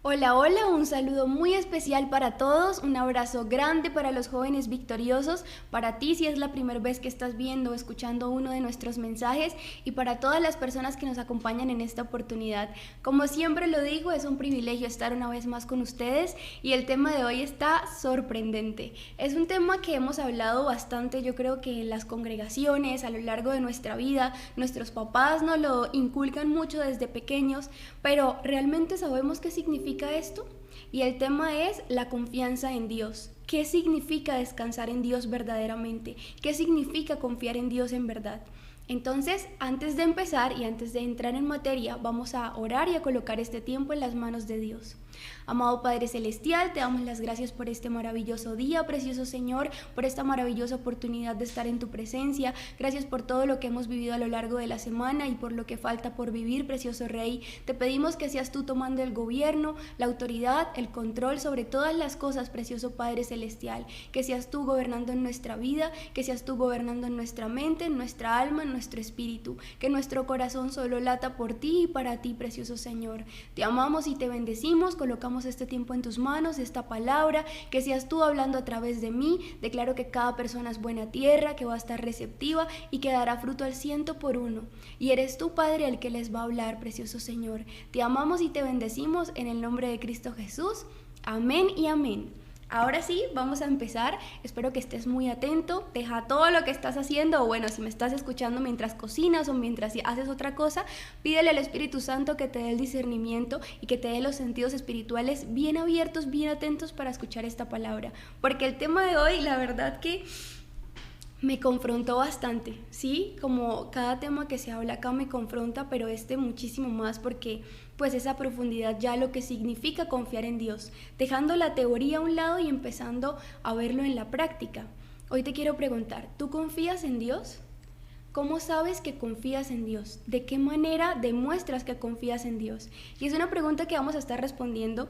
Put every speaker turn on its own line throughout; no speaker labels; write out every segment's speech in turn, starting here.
Hola, hola, un saludo muy especial para todos, un abrazo grande para los jóvenes victoriosos, para ti si es la primera vez que estás viendo o escuchando uno de nuestros mensajes y para todas las personas que nos acompañan en esta oportunidad. Como siempre lo digo, es un privilegio estar una vez más con ustedes y el tema de hoy está sorprendente. Es un tema que hemos hablado bastante, yo creo que en las congregaciones, a lo largo de nuestra vida, nuestros papás nos lo inculcan mucho desde pequeños, pero ¿realmente sabemos qué significa esto? Y el tema es la confianza en Dios. ¿Qué significa descansar en Dios verdaderamente? ¿Qué significa confiar en Dios en verdad? Entonces, antes de empezar y antes de entrar en materia, vamos a orar y a colocar este tiempo en las manos de Dios. Amado Padre Celestial, te damos las gracias por este maravilloso día, precioso Señor, por esta maravillosa oportunidad de estar en tu presencia. Gracias por todo lo que hemos vivido a lo largo de la semana y por lo que falta por vivir, precioso Rey. Te pedimos que seas tú tomando el gobierno, la autoridad, el control sobre todas las cosas, precioso Padre Celestial. Que seas tú gobernando en nuestra vida, que seas tú gobernando en nuestra mente, en nuestra alma, en nuestro espíritu. Que nuestro corazón solo lata por ti y para ti, precioso Señor. Te amamos y te bendecimos. Colocamos este tiempo en tus manos, esta palabra, que seas tú hablando a través de mí. Declaro que cada persona es buena tierra, que va a estar receptiva y que dará fruto al 100 por 1. Y eres tú, Padre, el que les va a hablar, precioso Señor. Te amamos y te bendecimos en el nombre de Cristo Jesús. Amén y amén. Ahora sí, vamos a empezar. Espero que estés muy atento. Deja todo lo que estás haciendo, o bueno, si me estás escuchando mientras cocinas o mientras haces otra cosa, pídele al Espíritu Santo que te dé el discernimiento y que te dé los sentidos espirituales bien abiertos, bien atentos para escuchar esta palabra. Porque el tema de hoy, la verdad que me confrontó bastante, ¿sí? Como cada tema que se habla acá me confronta, pero este muchísimo más porque pues esa profundidad ya lo que significa confiar en Dios, dejando la teoría a un lado y empezando a verlo en la práctica. Hoy te quiero preguntar, ¿tú confías en Dios? ¿Cómo sabes que confías en Dios? ¿De qué manera demuestras que confías en Dios? Y es una pregunta que vamos a estar respondiendo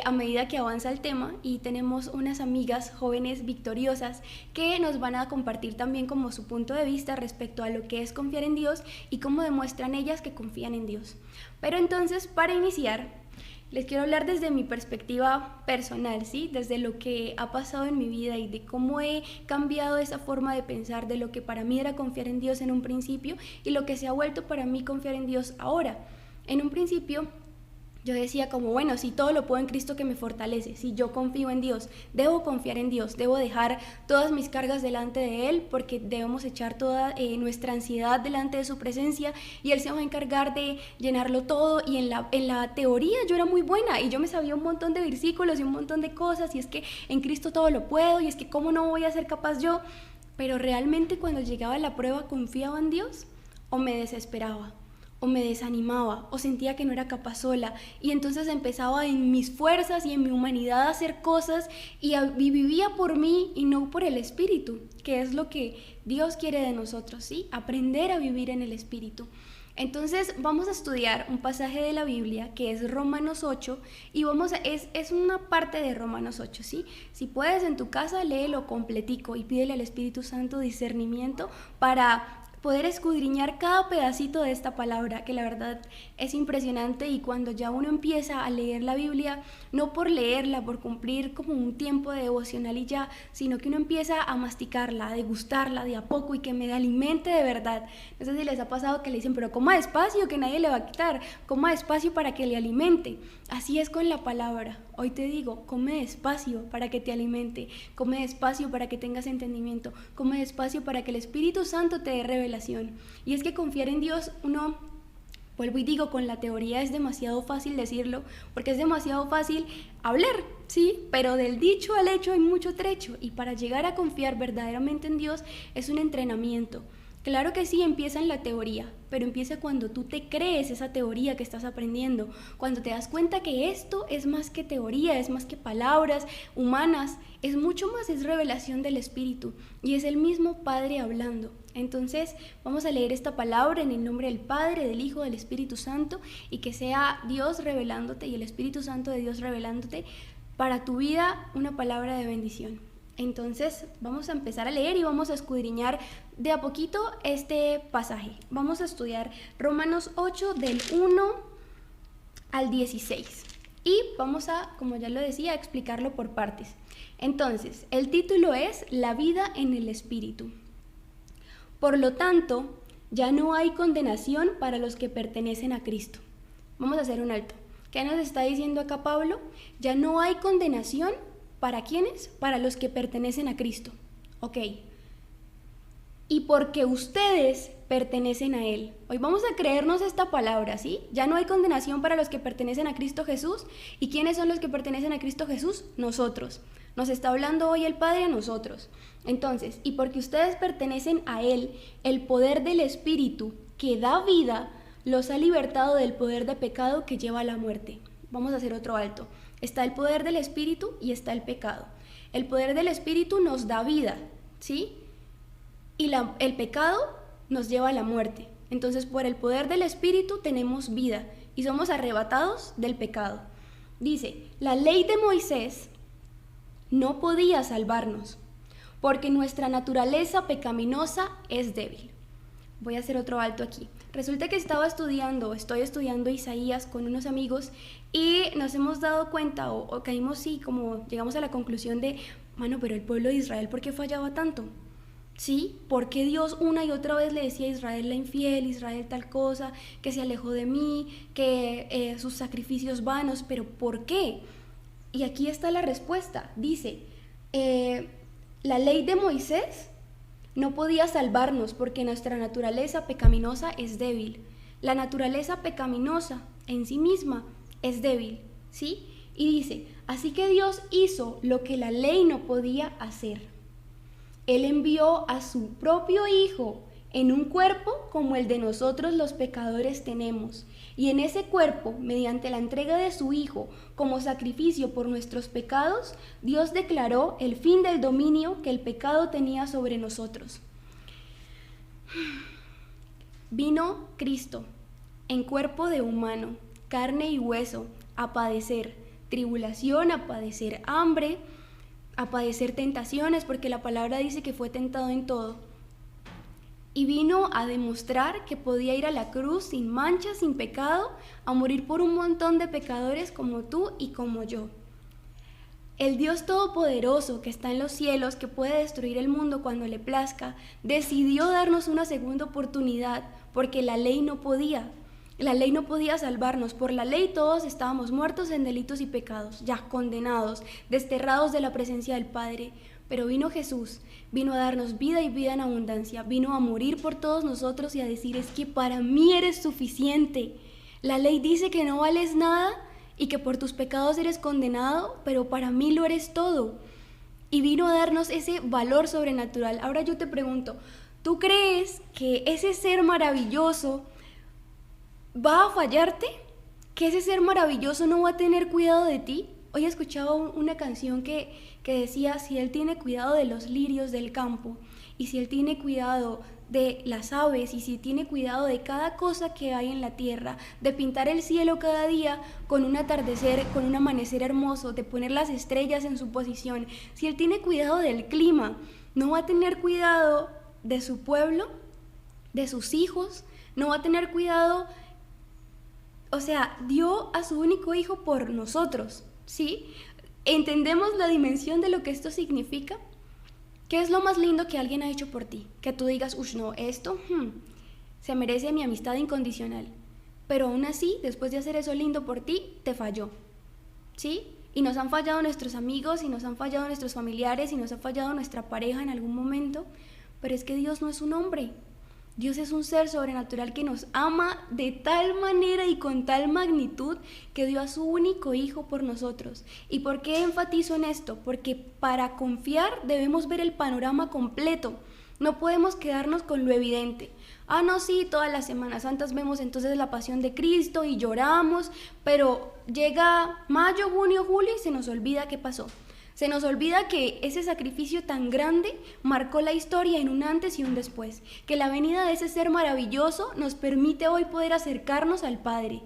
a medida que avanza el tema, y tenemos unas amigas jóvenes victoriosas que nos van a compartir también como su punto de vista respecto a lo que es confiar en Dios y cómo demuestran ellas que confían en Dios. Pero entonces, para iniciar, les quiero hablar desde mi perspectiva personal, ¿sí? Desde lo que ha pasado en mi vida y de cómo he cambiado esa forma de pensar de lo que para mí era confiar en Dios en un principio y lo que se ha vuelto para mí confiar en Dios ahora. En un principio yo decía como, bueno, si todo lo puedo en Cristo que me fortalece, si yo confío en Dios, debo confiar en Dios, debo dejar todas mis cargas delante de Él, porque debemos echar toda nuestra ansiedad delante de su presencia y Él se va a encargar de llenarlo todo. Y en la teoría yo era muy buena y yo me sabía un montón de versículos y un montón de cosas, y es que en Cristo todo lo puedo, y es que cómo no voy a ser capaz yo. Pero realmente cuando llegaba la prueba, ¿confiaba en Dios o me desesperaba? O me desanimaba, o sentía que no era capaz sola, y entonces empezaba en mis fuerzas y en mi humanidad a hacer cosas y vivía por mí y no por el Espíritu, que es lo que Dios quiere de nosotros, ¿sí? Aprender a vivir en el Espíritu. Entonces vamos a estudiar un pasaje de la Biblia que es Romanos 8, y es una parte de Romanos 8, ¿sí? Si puedes en tu casa, léelo completico y pídele al Espíritu Santo discernimiento para poder escudriñar cada pedacito de esta palabra, que la verdad es impresionante. Y cuando ya uno empieza a leer la Biblia, no por leerla, por cumplir como un tiempo de devocional y ya, sino que uno empieza a masticarla, a degustarla de a poco y que me alimente de verdad. No sé si les ha pasado que le dicen, pero coma despacio que nadie le va a quitar, coma despacio para que le alimente. Así es con la palabra. Hoy te digo, come despacio para que te alimente, come despacio para que tengas entendimiento, come despacio para que el Espíritu Santo te dé revelación. Y es que confiar en Dios, vuelvo y digo, con la teoría es demasiado fácil decirlo, porque es demasiado fácil hablar, sí, pero del dicho al hecho hay mucho trecho, y para llegar a confiar verdaderamente en Dios es un entrenamiento. Claro que sí, empieza en la teoría, pero empieza cuando tú te crees esa teoría que estás aprendiendo, cuando te das cuenta que esto es más que teoría, es más que palabras humanas, es mucho más, es revelación del Espíritu, y es el mismo Padre hablando. Entonces vamos a leer esta palabra en el nombre del Padre, del Hijo, del Espíritu Santo, y que sea Dios revelándote y el Espíritu Santo de Dios revelándote para tu vida una palabra de bendición. Entonces vamos a empezar a leer y vamos a escudriñar de a poquito este pasaje. Vamos a estudiar Romanos 8 del 1 al 16. Y vamos a, como ya lo decía, explicarlo por partes. Entonces, el título es La vida en el Espíritu. Por lo tanto, ya no hay condenación para los que pertenecen a Cristo. Vamos a hacer un alto. ¿Qué nos está diciendo acá Pablo? Ya no hay condenación ¿para quiénes? Para los que pertenecen a Cristo. Ok. Y porque ustedes pertenecen a Él. Hoy vamos a creernos esta palabra, ¿sí? Ya no hay condenación para los que pertenecen a Cristo Jesús. ¿Y quiénes son los que pertenecen a Cristo Jesús? Nosotros. Nos está hablando hoy el Padre a nosotros. Entonces, y porque ustedes pertenecen a Él, el poder del Espíritu que da vida los ha libertado del poder de pecado que lleva a la muerte. Vamos a hacer otro alto. Está el poder del Espíritu y está el pecado. El poder del Espíritu nos da vida, ¿sí? Y el pecado nos lleva a la muerte. Entonces, por el poder del Espíritu tenemos vida y somos arrebatados del pecado. Dice, la ley de Moisés no podía salvarnos, porque nuestra naturaleza pecaminosa es débil. Voy a hacer otro alto aquí. Resulta que estoy estudiando Isaías con unos amigos y nos hemos dado cuenta o caímos, sí, como llegamos a la conclusión de, pero el pueblo de Israel, ¿por qué fallaba tanto? ¿Sí? ¿Por qué Dios una y otra vez le decía a Israel la infiel, Israel tal cosa, que se alejó de mí, que sus sacrificios vanos? ¿Pero por qué? Y aquí está la respuesta. Dice, la ley de Moisés no podía salvarnos porque nuestra naturaleza pecaminosa es débil. La naturaleza pecaminosa en sí misma es débil, ¿sí? Y dice, así que Dios hizo lo que la ley no podía hacer. Él envió a su propio Hijo en un cuerpo como el de nosotros los pecadores tenemos. Y en ese cuerpo, mediante la entrega de su Hijo como sacrificio por nuestros pecados, Dios declaró el fin del dominio que el pecado tenía sobre nosotros. Vino Cristo en cuerpo de humano, carne y hueso, a padecer tribulación, a padecer hambre, a padecer tentaciones, porque la palabra dice que fue tentado en todo. Y vino a demostrar que podía ir a la cruz sin mancha, sin pecado, a morir por un montón de pecadores como tú y como yo. El Dios Todopoderoso que está en los cielos, que puede destruir el mundo cuando le plazca, decidió darnos una segunda oportunidad porque la ley no podía. La ley no podía salvarnos. Por la ley todos estábamos muertos en delitos y pecados, ya condenados, desterrados de la presencia del Padre. Pero vino Jesús, vino a darnos vida y vida en abundancia, vino a morir por todos nosotros y a decir, es que para mí eres suficiente. La ley dice que no vales nada y que por tus pecados eres condenado, pero para mí lo eres todo. Y vino a darnos ese valor sobrenatural. Ahora yo te pregunto, ¿tú crees que ese ser maravilloso va a fallarte? ¿Que ese ser maravilloso no va a tener cuidado de ti? Hoy escuchaba una canción que decía, si Él tiene cuidado de los lirios del campo, y si Él tiene cuidado de las aves, y si tiene cuidado de cada cosa que hay en la tierra, de pintar el cielo cada día con un atardecer, con un amanecer hermoso, de poner las estrellas en su posición, si Él tiene cuidado del clima, ¿no va a tener cuidado de su pueblo, de sus hijos? ¿No va a tener cuidado? O sea, dio a su único hijo por nosotros, ¿sí? ¿Entendemos la dimensión de lo que esto significa? ¿Qué es lo más lindo que alguien ha hecho por ti? Que tú digas, no, esto se merece mi amistad incondicional. Pero aún así, después de hacer eso lindo por ti, te falló, ¿sí? Y nos han fallado nuestros amigos, y nos han fallado nuestros familiares, y nos ha fallado nuestra pareja en algún momento. Pero es que Dios no es un hombre. Dios es un ser sobrenatural que nos ama de tal manera y con tal magnitud que dio a su único hijo por nosotros. ¿Y por qué enfatizo en esto? Porque para confiar debemos ver el panorama completo. No podemos quedarnos con lo evidente. No, sí, todas las Semanas Santas vemos entonces la pasión de Cristo y lloramos, pero llega mayo, junio, julio y se nos olvida qué pasó. Se nos olvida que ese sacrificio tan grande marcó la historia en un antes y un después, que la venida de ese ser maravilloso nos permite hoy poder acercarnos al Padre.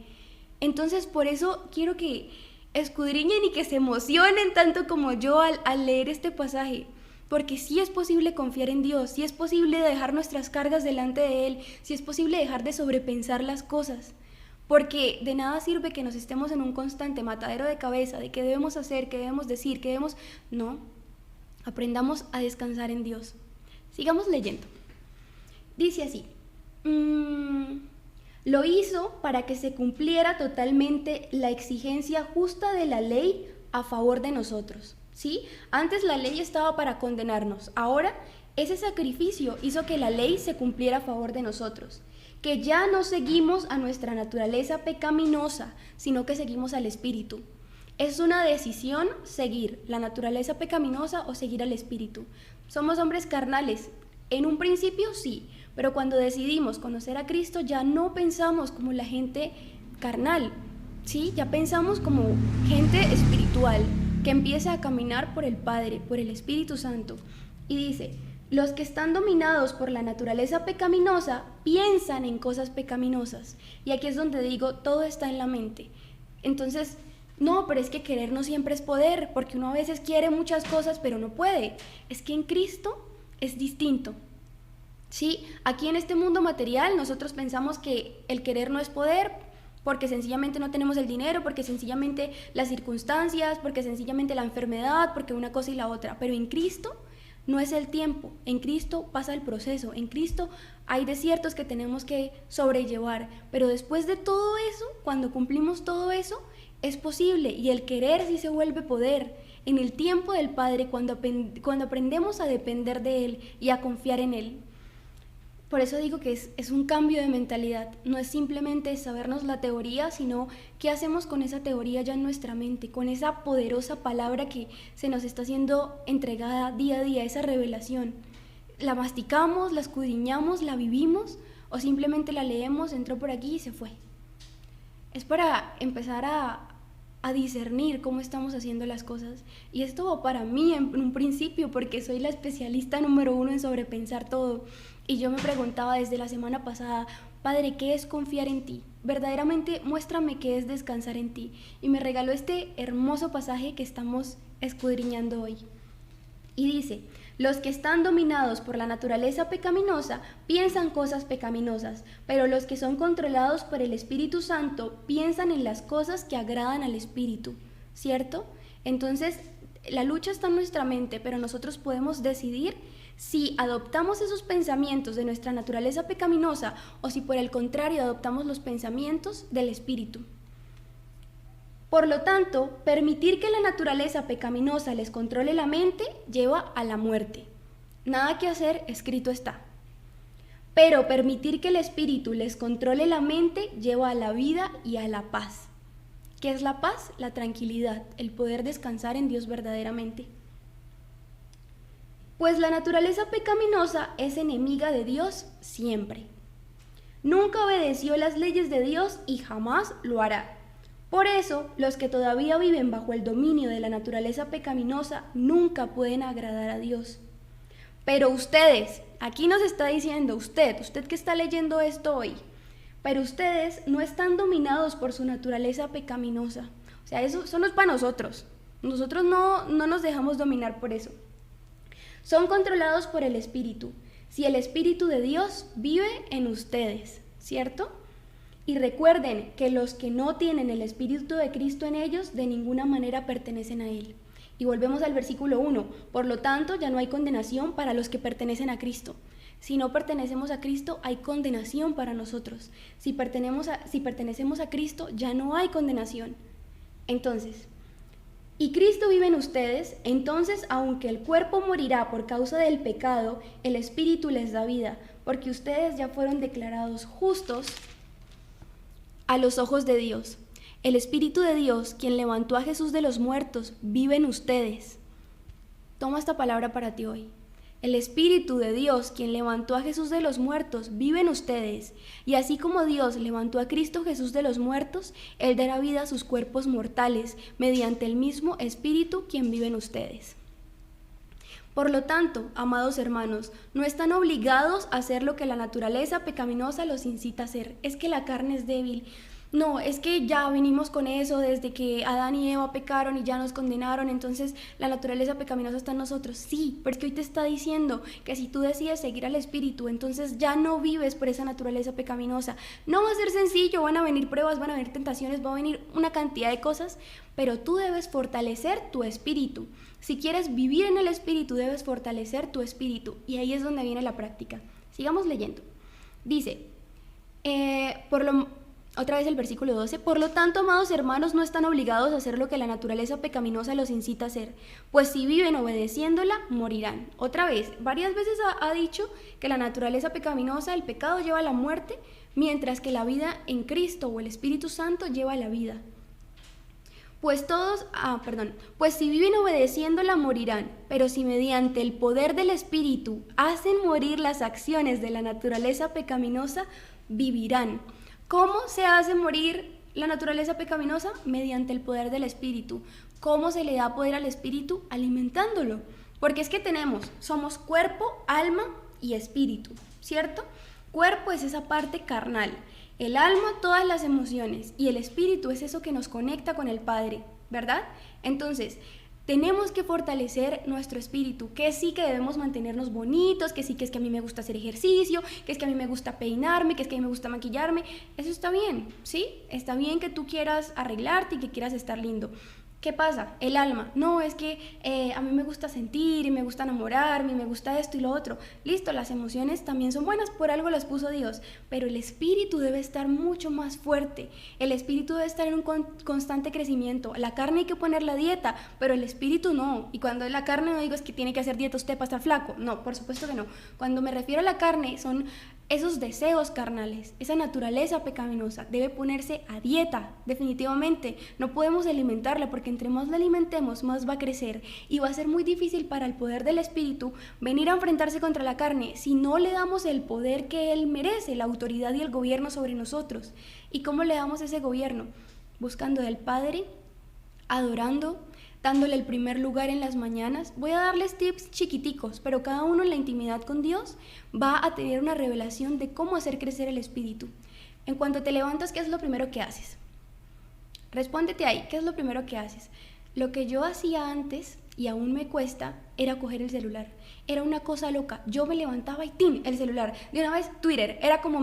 Entonces, por eso quiero que escudriñen y que se emocionen tanto como yo al leer este pasaje, porque sí es posible confiar en Dios, sí es posible dejar nuestras cargas delante de Él, sí es posible dejar de sobrepensar las cosas, Porque de nada sirve que nos estemos en un constante matadero de cabeza de qué debemos hacer, qué debemos decir, qué debemos... No, aprendamos a descansar en Dios. Sigamos leyendo. Dice así, lo hizo para que se cumpliera totalmente la exigencia justa de la ley a favor de nosotros, ¿sí? Antes la ley estaba para condenarnos, ahora ese sacrificio hizo que la ley se cumpliera a favor de nosotros, que ya no seguimos a nuestra naturaleza pecaminosa, sino que seguimos al Espíritu. Es una decisión seguir la naturaleza pecaminosa o seguir al Espíritu. Somos hombres carnales, en un principio sí, pero cuando decidimos conocer a Cristo ya no pensamos como la gente carnal, ¿sí? Ya pensamos como gente espiritual que empieza a caminar por el Padre, por el Espíritu Santo. Y dice, los que están dominados por la naturaleza pecaminosa piensan en cosas pecaminosas. Y aquí es donde digo, todo está en la mente. Entonces, no, pero es que querer no siempre es poder, porque uno a veces quiere muchas cosas, pero no puede. Es que en Cristo es distinto. Sí, aquí en este mundo material nosotros pensamos que el querer no es poder porque sencillamente no tenemos el dinero, porque sencillamente las circunstancias, porque sencillamente la enfermedad, porque una cosa y la otra. Pero en Cristo no es el tiempo, en Cristo pasa el proceso, en Cristo hay desiertos que tenemos que sobrellevar. Pero después de todo eso, cuando cumplimos todo eso, es posible y el querer sí se vuelve poder. En el tiempo del Padre, cuando aprendemos a depender de Él y a confiar en Él. Por eso digo que es un cambio de mentalidad, no es simplemente sabernos la teoría, sino qué hacemos con esa teoría ya en nuestra mente, con esa poderosa palabra que se nos está siendo entregada día a día, esa revelación. ¿La masticamos, la escudriñamos, la vivimos o simplemente la leemos, entró por aquí y se fue? Es para empezar a discernir cómo estamos haciendo las cosas. Y esto va para mí en un principio porque soy la especialista número 1 en sobrepensar todo. Y yo me preguntaba desde la semana pasada, Padre, ¿qué es confiar en ti? Verdaderamente muéstrame qué es descansar en ti. Y me regaló este hermoso pasaje que estamos escudriñando hoy. Y dice, los que están dominados por la naturaleza pecaminosa piensan cosas pecaminosas, pero los que son controlados por el Espíritu Santo piensan en las cosas que agradan al Espíritu, ¿cierto? Entonces, la lucha está en nuestra mente, pero nosotros podemos decidir si adoptamos esos pensamientos de nuestra naturaleza pecaminosa o si por el contrario adoptamos los pensamientos del Espíritu. Por lo tanto, permitir que la naturaleza pecaminosa les controle la mente lleva a la muerte. Nada que hacer, escrito está. Pero permitir que el Espíritu les controle la mente lleva a la vida y a la paz. ¿Qué es la paz? La tranquilidad, el poder descansar en Dios verdaderamente. Pues la naturaleza pecaminosa es enemiga de Dios siempre. Nunca obedeció las leyes de Dios y jamás lo hará. Por eso, los que todavía viven bajo el dominio de la naturaleza pecaminosa nunca pueden agradar a Dios. Pero ustedes, aquí nos está diciendo usted que está leyendo esto hoy, pero ustedes no están dominados por su naturaleza pecaminosa. O sea, eso no es para nosotros. Nosotros no nos dejamos dominar por eso. Son controlados por el Espíritu. Si el Espíritu de Dios vive en ustedes, ¿cierto? Y recuerden que los que no tienen el Espíritu de Cristo en ellos, de ninguna manera pertenecen a Él. Y volvemos al versículo 1. Por lo tanto, ya no hay condenación para los que pertenecen a Cristo. Si no pertenecemos a Cristo, hay condenación para nosotros. Si pertenecemos a Cristo, ya no hay condenación. Entonces, y Cristo vive en ustedes, entonces, aunque el cuerpo morirá por causa del pecado, el Espíritu les da vida, porque ustedes ya fueron declarados justos a los ojos de Dios. El Espíritu de Dios, quien levantó a Jesús de los muertos, vive en ustedes. Toma esta palabra para ti hoy. El Espíritu de Dios, quien levantó a Jesús de los muertos, vive en ustedes. Y así como Dios levantó a Cristo Jesús de los muertos, Él dará vida a sus cuerpos mortales, mediante el mismo Espíritu quien vive en ustedes. Por lo tanto, amados hermanos, no están obligados a hacer lo que la naturaleza pecaminosa los incita a hacer. Es que la carne es débil. no, es que ya vinimos con eso desde que Adán y Eva pecaron y ya nos condenaron, entonces la naturaleza pecaminosa está en nosotros. Sí, pero es que hoy te está diciendo que si tú decides seguir al Espíritu, entonces ya no vives por esa naturaleza pecaminosa. No va a ser sencillo, van a venir pruebas, van a venir tentaciones, va a venir una cantidad de cosas, pero tú debes fortalecer tu espíritu. Si quieres vivir en el Espíritu, debes fortalecer tu espíritu. Y ahí es donde viene la práctica. Sigamos leyendo. Dice, otra vez el versículo 12, por lo tanto, amados hermanos, no están obligados a hacer lo que la naturaleza pecaminosa los incita a hacer, pues si viven obedeciéndola, morirán. Otra vez, varias veces ha dicho que la naturaleza pecaminosa, el pecado lleva a la muerte, mientras que la vida en Cristo o el Espíritu Santo lleva a la vida. Pues si viven obedeciéndola morirán, pero si mediante el poder del Espíritu hacen morir las acciones de la naturaleza pecaminosa, vivirán. ¿Cómo se hace morir la naturaleza pecaminosa? Mediante el poder del Espíritu. ¿Cómo se le da poder al Espíritu? Alimentándolo. Porque es que somos cuerpo, alma y espíritu, ¿cierto? Cuerpo es esa parte carnal. El alma, todas las emociones, y el espíritu es eso que nos conecta con el Padre, ¿verdad? Entonces, tenemos que fortalecer nuestro espíritu, que sí que debemos mantenernos bonitos, que sí que es que a mí me gusta hacer ejercicio, que es que a mí me gusta peinarme, que es que a mí me gusta maquillarme. Eso está bien, ¿sí? Está bien que tú quieras arreglarte y que quieras estar lindo. ¿Qué pasa? El alma. No, es que a mí me gusta sentir y me gusta enamorarme y me gusta esto y lo otro. Listo, las emociones también son buenas, por algo las puso Dios, pero el espíritu debe estar mucho más fuerte. El espíritu debe estar en un constante crecimiento. La carne hay que poner la dieta, pero el espíritu no. Y cuando la carne no digo es que tiene que hacer dieta usted para estar flaco. No, por supuesto que no. Cuando me refiero a la carne son esos deseos carnales, esa naturaleza pecaminosa debe ponerse a dieta, definitivamente. No podemos alimentarla porque entre más la alimentemos, más va a crecer y va a ser muy difícil para el poder del espíritu venir a enfrentarse contra la carne si no le damos el poder que él merece, la autoridad y el gobierno sobre nosotros. ¿Y cómo le damos ese gobierno? Buscando del Padre, adorando, dándole el primer lugar en las mañanas. Voy a darles tips chiquiticos, pero cada uno en la intimidad con Dios va a tener una revelación de cómo hacer crecer el espíritu. En cuanto te levantas, ¿qué es lo primero que haces? Respóndete ahí, ¿qué es lo primero que haces? Lo que yo hacía antes, y aún me cuesta, era coger el celular. Era una cosa loca. Yo me levantaba y ¡tin! El celular. De una vez, Twitter. Era como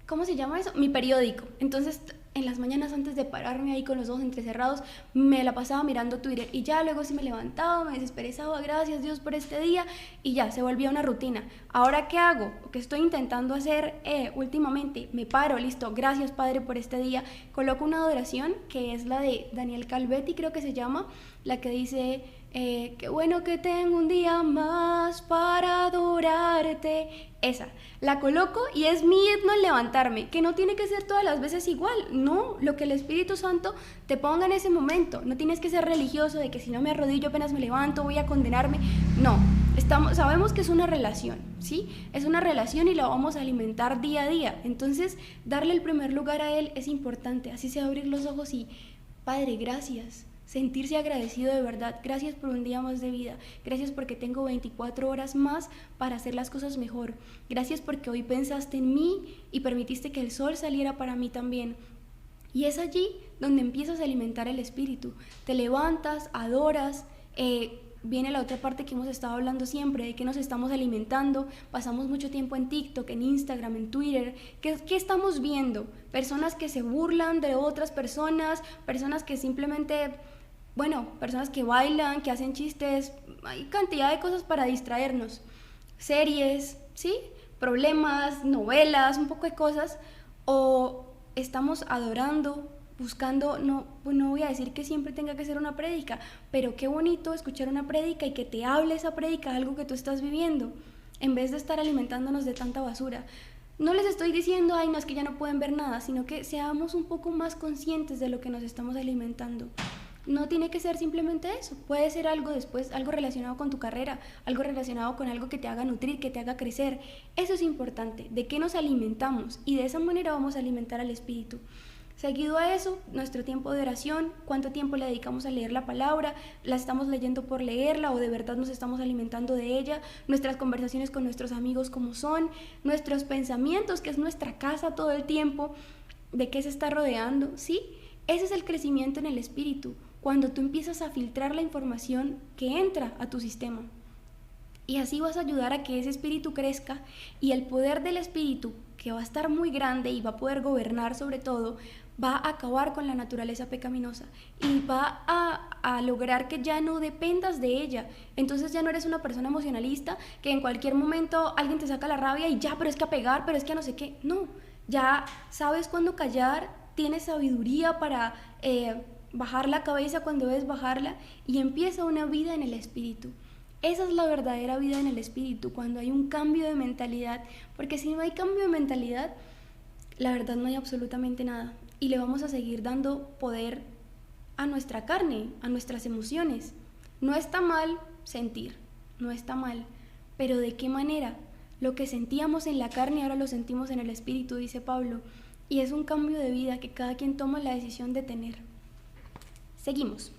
¿cómo se llama eso? Mi periódico. Entonces, en las mañanas antes de pararme ahí con los ojos entrecerrados, me la pasaba mirando Twitter y ya luego sí me levantaba, me desesperaba, gracias Dios por este día y ya, se volvía una rutina. Ahora, ¿qué hago? ¿Qué estoy intentando hacer últimamente? Me paro, listo, gracias Padre por este día. Coloco una adoración que es la de Daniel Calvetti, creo que se llama, la que dice... qué bueno que tengo un día más para adorarte. Esa, la coloco y es mi himno al levantarme, que no tiene que ser todas las veces igual, no, lo que el Espíritu Santo te ponga en ese momento, no tienes que ser religioso de que si no me arrodillo apenas me levanto voy a condenarme, no, sabemos que es una relación, ¿sí? Es una relación y la vamos a alimentar día a día, entonces darle el primer lugar a Él es importante, así sea abrir los ojos y, Padre, gracias. Sentirse agradecido de verdad, gracias por un día más de vida, gracias porque tengo 24 horas más para hacer las cosas mejor, gracias porque hoy pensaste en mí y permitiste que el sol saliera para mí también. Y es allí donde empiezas a alimentar el espíritu, te levantas, adoras, viene la otra parte que hemos estado hablando siempre, de que nos estamos alimentando, pasamos mucho tiempo en TikTok, en Instagram, en Twitter, ¿qué estamos viendo? Personas que se burlan de otras personas, personas que simplemente... personas que bailan, que hacen chistes, hay cantidad de cosas para distraernos. Series, ¿sí? Problemas, novelas, un poco de cosas. O estamos adorando, buscando, no voy a decir que siempre tenga que ser una prédica, pero qué bonito escuchar una prédica y que te hable esa prédica, algo que tú estás viviendo, en vez de estar alimentándonos de tanta basura. No les estoy diciendo, no, es que ya no pueden ver nada, sino que seamos un poco más conscientes de lo que nos estamos alimentando. No tiene que ser simplemente eso, puede ser algo después, algo relacionado con tu carrera, algo relacionado con algo que te haga nutrir, que te haga crecer. Eso es importante, de qué nos alimentamos y de esa manera vamos a alimentar al espíritu. Seguido a eso, nuestro tiempo de oración, cuánto tiempo le dedicamos a leer la palabra, la estamos leyendo por leerla o de verdad nos estamos alimentando de ella, nuestras conversaciones con nuestros amigos como son, nuestros pensamientos, que es nuestra casa todo el tiempo. de qué se está rodeando, ¿sí? Ese es el crecimiento en el espíritu, cuando tú empiezas a filtrar la información que entra a tu sistema. Y así vas a ayudar a que ese espíritu crezca, y el poder del espíritu, que va a estar muy grande y va a poder gobernar sobre todo, va a acabar con la naturaleza pecaminosa y va a lograr que ya no dependas de ella. Entonces ya no eres una persona emocionalista que en cualquier momento alguien te saca la rabia y ya, pero es que a pegar, pero es que a no sé qué. No, ya sabes cuándo callar, tienes sabiduría para bajar la cabeza cuando debes bajarla, y empieza una vida en el espíritu. Esa es la verdadera vida en el espíritu, cuando hay un cambio de mentalidad, porque si no hay cambio de mentalidad, la verdad no hay absolutamente nada, y le vamos a seguir dando poder a nuestra carne, a nuestras emociones. No está mal sentir, no está mal, pero ¿de qué manera? Lo que sentíamos en la carne ahora lo sentimos en el espíritu, dice Pablo, y es un cambio de vida que cada quien toma la decisión de tener. Seguimos.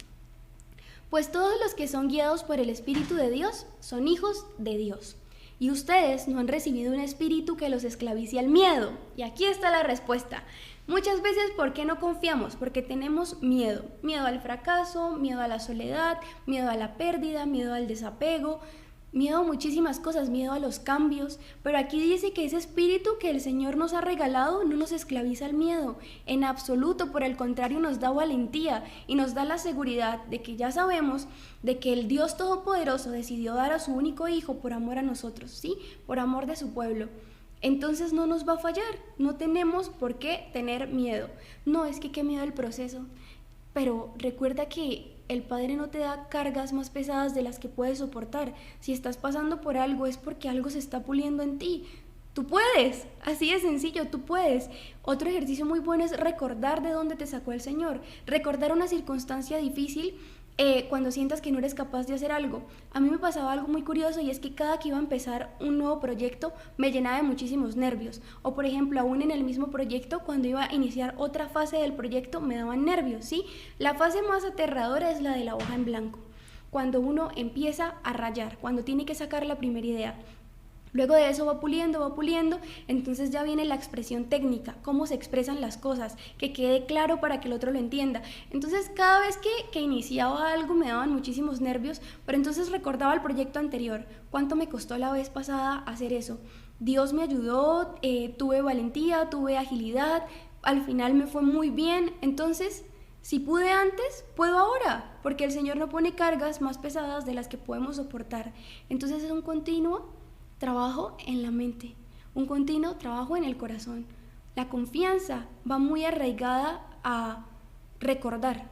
Pues todos los que son guiados por el Espíritu de Dios son hijos de Dios. Y ustedes no han recibido un espíritu que los esclavice al miedo. Y aquí está la respuesta. Muchas veces, ¿por qué no confiamos? Porque tenemos miedo. Miedo al fracaso, miedo a la soledad, miedo a la pérdida, miedo al desapego, miedo a muchísimas cosas, miedo a los cambios. Pero aquí dice que ese espíritu que el Señor nos ha regalado no nos esclaviza al miedo, en absoluto. Por el contrario, nos da valentía y nos da la seguridad de que ya sabemos de que el Dios Todopoderoso decidió dar a su único Hijo por amor a nosotros, ¿sí? Por amor de su pueblo. Entonces no nos va a fallar, no tenemos por qué tener miedo. No, es que qué miedo el proceso. Pero recuerda que el Padre no te da cargas más pesadas de las que puedes soportar. Si estás pasando por algo es porque algo se está puliendo en ti. Tú puedes, así de sencillo, tú puedes. Otro ejercicio muy bueno es recordar de dónde te sacó el Señor. Recordar una circunstancia difícil cuando sientas que no eres capaz de hacer algo. A mí me pasaba algo muy curioso, y es que cada que iba a empezar un nuevo proyecto me llenaba de muchísimos nervios. O por ejemplo, aún en el mismo proyecto, cuando iba a iniciar otra fase del proyecto me daban nervios, ¿sí? La fase más aterradora es la de la hoja en blanco, cuando uno empieza a rayar, cuando tiene que sacar la primera idea. Luego de eso va puliendo, entonces ya viene la expresión técnica, cómo se expresan las cosas, que quede claro para que el otro lo entienda. Entonces cada vez que iniciaba algo me daban muchísimos nervios, pero entonces recordaba el proyecto anterior, cuánto me costó la vez pasada hacer eso. Dios me ayudó, tuve valentía, tuve agilidad, al final me fue muy bien. Entonces, si pude antes, puedo ahora, porque el Señor no pone cargas más pesadas de las que podemos soportar. Entonces es un continuo trabajo en la mente, un continuo trabajo en el corazón. La confianza va muy arraigada a recordar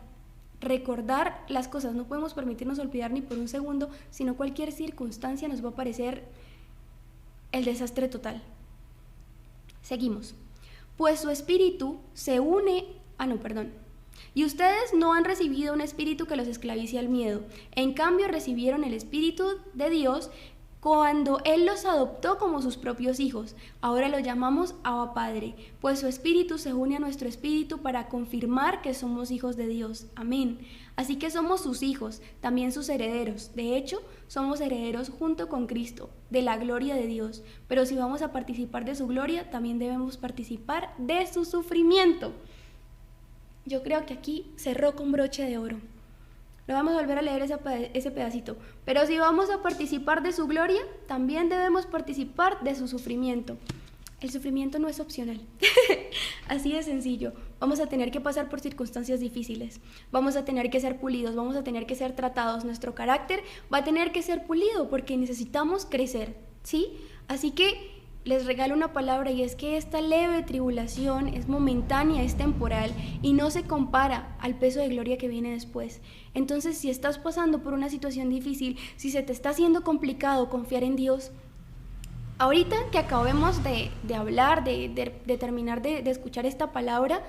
las cosas. No podemos permitirnos olvidar ni por un segundo, sino cualquier circunstancia nos va a parecer el desastre total. Seguimos. Pues su espíritu se une... Y ustedes no han recibido un espíritu que los esclavice al miedo. En cambio, recibieron el Espíritu de Dios cuando Él los adoptó como sus propios hijos. Ahora lo llamamos Abba Padre, pues su espíritu se une a nuestro espíritu para confirmar que somos hijos de Dios. Amén. Así que somos sus hijos, también sus herederos. De hecho, somos herederos junto con Cristo, de la gloria de Dios. Pero si vamos a participar de su gloria, también debemos participar de su sufrimiento. Yo creo que aquí cerró con broche de oro. Lo vamos a volver a leer ese pedacito. Pero si vamos a participar de su gloria, también debemos participar de su sufrimiento. El sufrimiento no es opcional. Así de sencillo. Vamos a tener que pasar por circunstancias difíciles. Vamos a tener que ser pulidos, vamos a tener que ser tratados. Nuestro carácter va a tener que ser pulido porque necesitamos crecer, ¿sí? Así que les regalo una palabra, y es que esta leve tribulación es momentánea, es temporal y no se compara al peso de gloria que viene después. Entonces, si estás pasando por una situación difícil, si se te está haciendo complicado confiar en Dios, ahorita que acabemos de hablar, de terminar de escuchar esta palabra,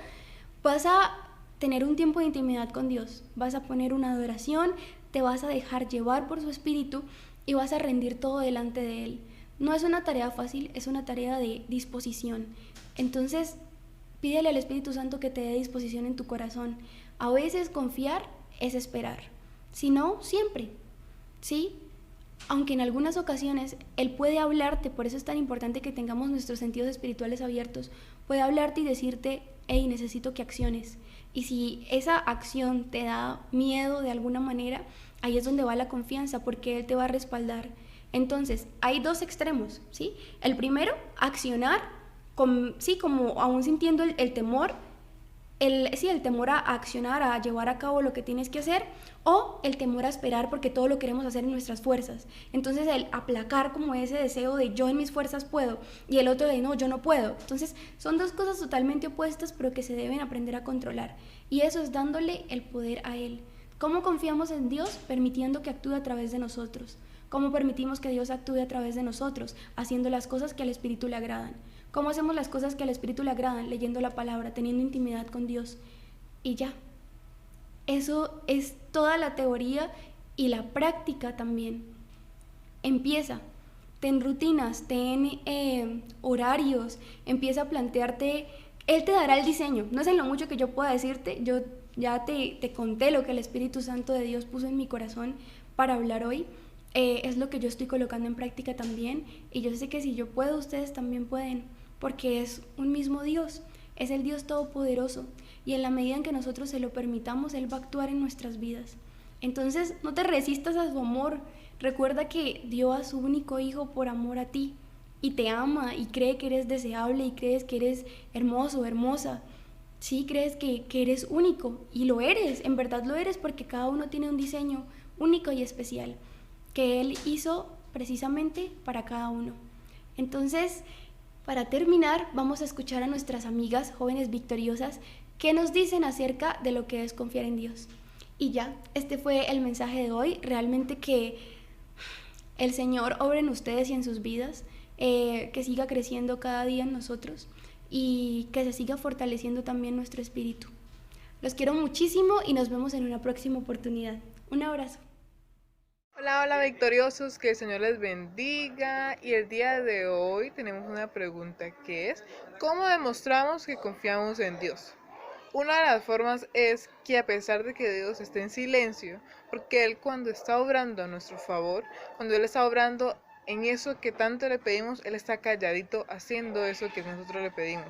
vas a tener un tiempo de intimidad con Dios, vas a poner una adoración, te vas a dejar llevar por su espíritu y vas a rendir todo delante de Él. No es una tarea fácil, es una tarea de disposición. Entonces, pídele al Espíritu Santo que te dé disposición en tu corazón. A veces confiar es esperar, si no, siempre, ¿sí? Aunque en algunas ocasiones Él puede hablarte, por eso es tan importante que tengamos nuestros sentidos espirituales abiertos, puede hablarte y decirte hey, necesito que acciones. Y si esa acción te da miedo de alguna manera, ahí es donde va la confianza, porque Él te va a respaldar. Entonces, hay dos extremos, ¿sí? El primero, accionar, como aún sintiendo el temor, el temor a accionar, a llevar a cabo lo que tienes que hacer, o el temor a esperar porque todo lo queremos hacer en nuestras fuerzas. Entonces el aplacar como ese deseo de yo en mis fuerzas puedo, y el otro de no, yo no puedo. Entonces son dos cosas totalmente opuestas, pero que se deben aprender a controlar, y eso es dándole el poder a Él. ¿Cómo confiamos en Dios? Permitiendo que actúe a través de nosotros. ¿Cómo permitimos que Dios actúe a través de nosotros? Haciendo las cosas que al Espíritu le agradan. ¿Cómo hacemos las cosas que al Espíritu le agradan? Leyendo la palabra, teniendo intimidad con Dios. Y ya. Eso es toda la teoría, y la práctica también. Empieza. Ten rutinas, ten horarios. Empieza a plantearte. Él te dará el diseño. No es en lo mucho que yo pueda decirte. Yo ya te conté lo que el Espíritu Santo de Dios puso en mi corazón para hablar hoy. Es lo que yo estoy colocando en práctica también, y yo sé que si yo puedo, ustedes también pueden, porque es un mismo Dios, es el Dios Todopoderoso, y en la medida en que nosotros se lo permitamos, Él va a actuar en nuestras vidas. Entonces no te resistas a su amor. Recuerda que dio a su único hijo por amor a ti, y te ama, y cree que eres deseable, y crees que eres hermoso, hermosa. Sí, crees que eres único, y lo eres, en verdad lo eres, porque cada uno tiene un diseño único y especial que Él hizo precisamente para cada uno. Entonces, para terminar, vamos a escuchar a nuestras amigas jóvenes victoriosas que nos dicen acerca de lo que es confiar en Dios. Y ya, este fue el mensaje de hoy. Realmente que el Señor obre en ustedes y en sus vidas, que siga creciendo cada día en nosotros, y que se siga fortaleciendo también nuestro espíritu. Los quiero muchísimo y nos vemos en una próxima oportunidad. Un abrazo.
Hola, hola victoriosos, que el Señor les bendiga, y el día de hoy tenemos una pregunta que es: ¿cómo demostramos que confiamos en Dios? Una de las formas es que, a pesar de que Dios esté en silencio, porque Él, cuando está obrando a nuestro favor, cuando Él está obrando en eso que tanto le pedimos, Él está calladito haciendo eso que nosotros le pedimos.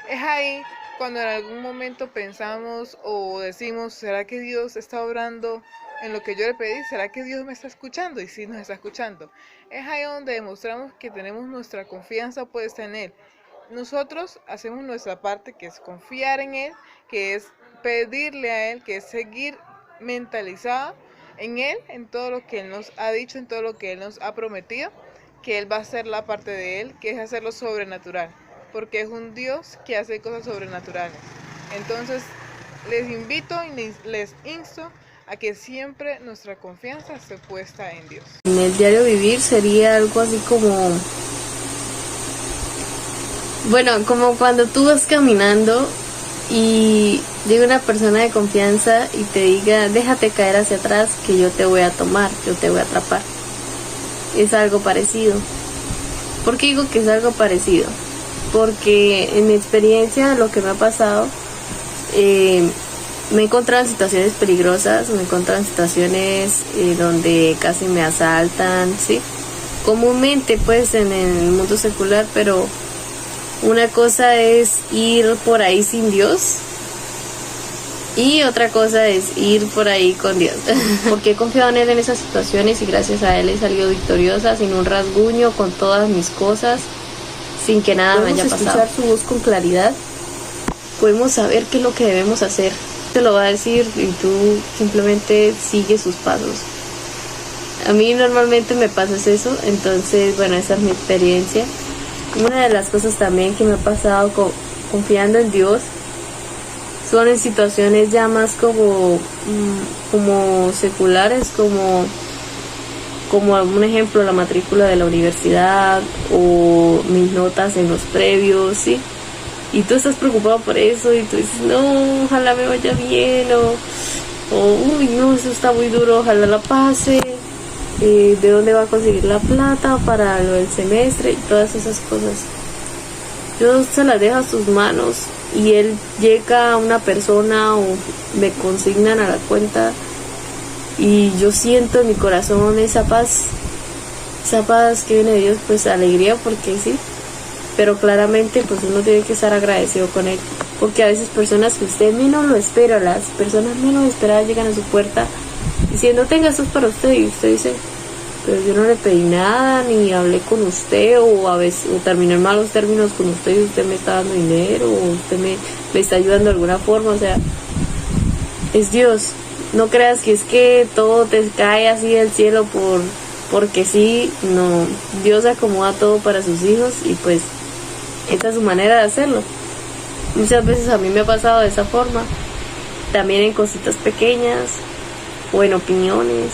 Es ahí cuando en algún momento pensamos o decimos: ¿será que Dios está obrando en lo que yo le pedí? ¿Será que Dios me está escuchando? Y sí, nos está escuchando. Es ahí donde demostramos que tenemos nuestra confianza puesta en Él. Nosotros hacemos nuestra parte, que es confiar en Él, que es pedirle a Él, que es seguir mentalizado en Él, en todo lo que Él nos ha dicho, en todo lo que Él nos ha prometido, que Él va a hacer la parte de Él, que es hacerlo sobrenatural, porque es un Dios que hace cosas sobrenaturales. Entonces, les invito y les insto a que siempre nuestra confianza esté puesta en Dios.
En el diario vivir sería algo así como, bueno, como cuando tú vas caminando y llega una persona de confianza y te diga: déjate caer hacia atrás, que yo te voy a tomar, yo te voy a atrapar. Es algo parecido. ¿Por qué digo que es algo parecido? Porque en mi experiencia, lo que me ha pasado, me he encontrado en situaciones peligrosas, me he encontrado en situaciones donde casi me asaltan, ¿sí? Comúnmente pues en el mundo secular, pero una cosa es ir por ahí sin Dios y otra cosa es ir por ahí con Dios. Porque he confiado en Él en esas situaciones, y gracias a Él he salido victoriosa, sin un rasguño, con todas mis cosas, sin que nada me haya pasado. Podemos escuchar su voz con claridad, podemos saber qué es lo que debemos hacer. Te lo va a decir y tú simplemente sigue sus pasos. A mí normalmente me pasa eso, entonces bueno, esa es mi experiencia. Una de las cosas también que me ha pasado confiando en Dios son en situaciones ya más como seculares, como un ejemplo, la matrícula de la universidad o mis notas en los previos, ¿sí? Y tú estás preocupado por eso y tú dices: no, ojalá me vaya bien, o uy, no, eso está muy duro, ojalá la pase, de dónde va a conseguir la plata para lo del semestre y todas esas cosas. Yo se las dejo a sus manos, y Él llega a una persona o me consignan a la cuenta, y yo siento en mi corazón esa paz que viene de Dios, pues alegría, porque sí, pero claramente pues uno tiene que estar agradecido con Él. porque a veces personas que usted menos lo espera, las personas menos esperadas llegan a su puerta diciendo tenga, esto es para usted, y usted dice pero yo no le pedí nada, ni hablé con usted, o a veces o terminé en malos términos con usted y usted me está dando dinero, o usted me está ayudando de alguna forma. O sea, es Dios. No creas que es que todo te cae así del cielo porque sí. No, Dios acomoda todo para sus hijos, y pues esta es su manera de hacerlo. Muchas veces a mí me ha pasado de esa forma, también en cositas pequeñas o en opiniones,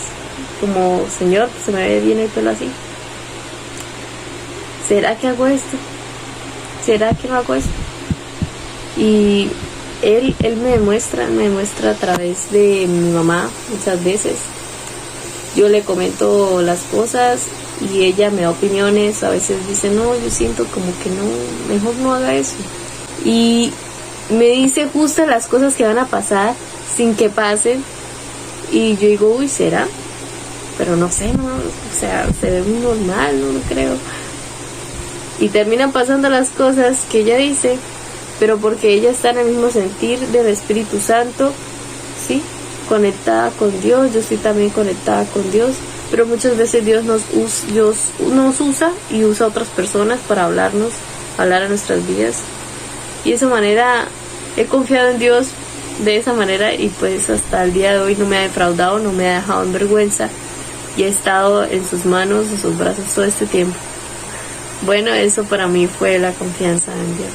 como Señor, se me ve bien el pelo así, ¿será que hago esto? ¿Será que no hago esto? Y Él me demuestra a través de mi mamá. Muchas veces yo le comento las cosas y ella me da opiniones. A veces dice, no, yo siento como que no, mejor no haga eso. Y me dice justo las cosas que van a pasar sin que pasen. Y yo digo, uy, ¿será? Pero no sé, no, o sea, se ve muy normal, no creo. Y terminan pasando las cosas que ella dice, pero porque ella está en el mismo sentir del Espíritu Santo, ¿sí? Conectada con Dios, yo estoy también conectada con Dios, pero muchas veces Dios nos usa y usa a otras personas para hablar a nuestras vidas. Y de esa manera he confiado en Dios de esa manera, y pues hasta el día de hoy no me ha defraudado, no me ha dejado en vergüenza, y he estado en sus manos, en sus brazos todo este tiempo. Bueno, eso para mí fue la confianza en Dios.